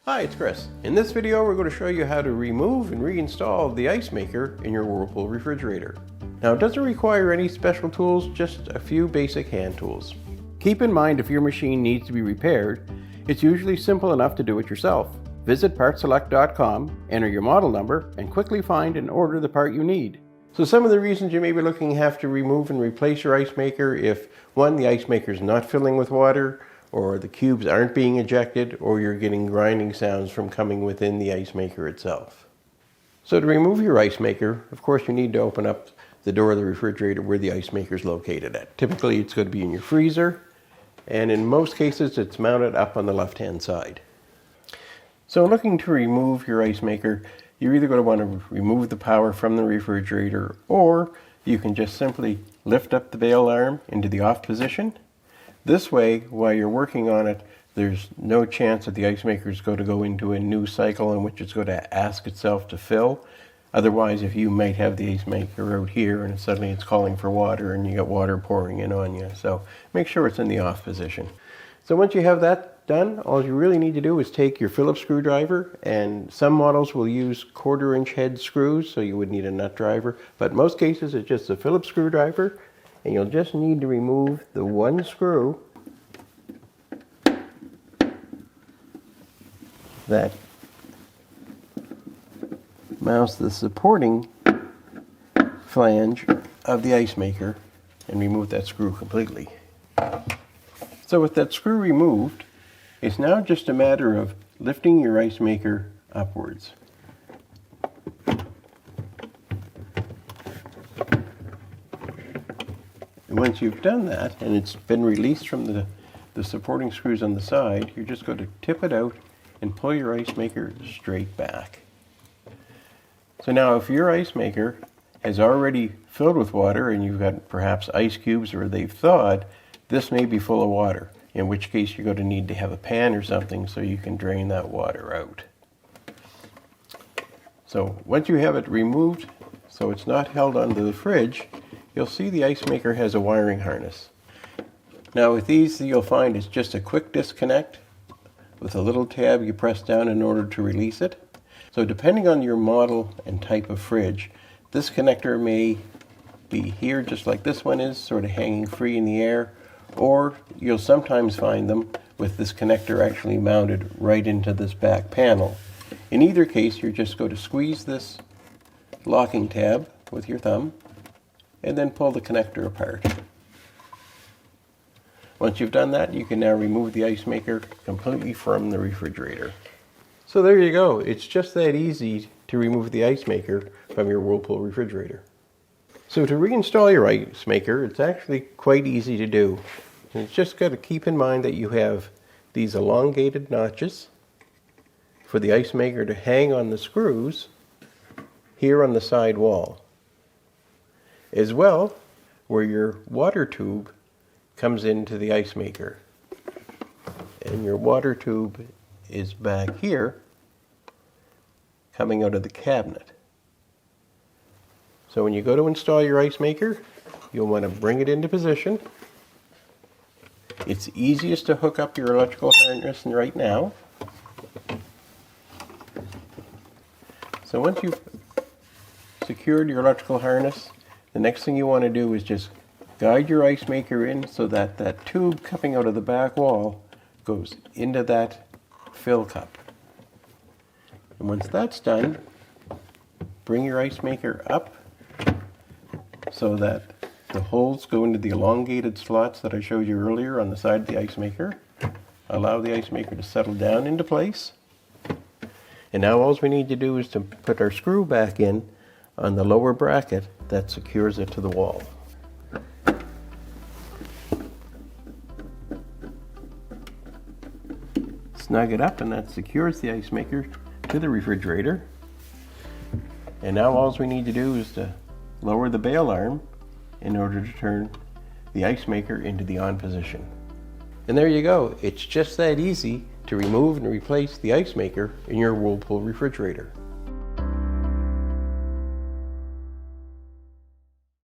Hi, it's Chris. In this video, we're going to show you how to remove and reinstall the ice maker in your Whirlpool refrigerator. Now, it doesn't require any special tools, just a few basic hand tools. Keep in mind if your machine needs to be repaired, it's usually simple enough to do it yourself. Visit PartSelect.com, enter your model number, and quickly find and order the part you need. So some of the reasons you may be looking to have to remove and replace your ice maker if, one, the ice maker is not filling with water, or the cubes aren't being ejected, or you're getting grinding sounds from coming within the ice maker itself. So to remove your ice maker, of course you need to open up the door of the refrigerator where the ice maker is located at. Typically it's going to be in your freezer, and in most cases it's mounted up on the left-hand side. So looking to remove your ice maker, you're either going to want to remove the power from the refrigerator, or you can just simply lift up the bail arm into the off position. This way, while you're working on it, there's no chance that the ice maker is going to go into a new cycle in which it's going to ask itself to fill. Otherwise, if you might have the ice maker out here and suddenly it's calling for water and you got water pouring in on you. So make sure it's in the off position. So once you have that done, all you really need to do is take your Phillips screwdriver, and some models will use 1/4-inch head screws, so you would need a nut driver. But in most cases, it's just a Phillips screwdriver. And you'll just need to remove the one screw that mounts the supporting flange of the ice maker and remove that screw completely. So with that screw removed, it's now just a matter of lifting your ice maker upwards. Once you've done that, and it's been released from the supporting screws on the side, you're just going to tip it out and pull your ice maker straight back. So now if your ice maker has already filled with water and you've got perhaps ice cubes or they've thawed, this may be full of water, in which case you're going to need to have a pan or something so you can drain that water out. So once you have it removed so it's not held onto the fridge, you'll see the ice maker has a wiring harness. Now with these, you'll find it's just a quick disconnect with a little tab you press down in order to release it. So depending on your model and type of fridge, this connector may be here just like this one is, sort of hanging free in the air, or you'll sometimes find them with this connector actually mounted right into this back panel. In either case, you're just going to squeeze this locking tab with your thumb and then pull the connector apart. Once you've done that, you can now remove the ice maker completely from the refrigerator. So there you go. It's just that easy to remove the ice maker from your Whirlpool refrigerator. So to reinstall your ice maker, it's actually quite easy to do. And it's just got to keep in mind that you have these elongated notches for the ice maker to hang on the screws here on the side wall, as well where your water tube comes into the ice maker. And your water tube is back here coming out of the cabinet. So when you go to install your ice maker, you'll want to bring it into position. It's easiest to hook up your electrical harness right now. So once you've secured your electrical harness, the next thing you want to do is just guide your ice maker in so that that tube coming out of the back wall goes into that fill cup. And once that's done, bring your ice maker up so that the holes go into the elongated slots that I showed you earlier on the side of the ice maker. Allow the ice maker to settle down into place. And now all we need to do is to put our screw back in on the lower bracket that secures it to the wall. Snug it up, and that secures the ice maker to the refrigerator. And now all we need to do is to lower the bail arm in order to turn the ice maker into the on position. And there you go. It's just that easy to remove and replace the ice maker in your Whirlpool refrigerator.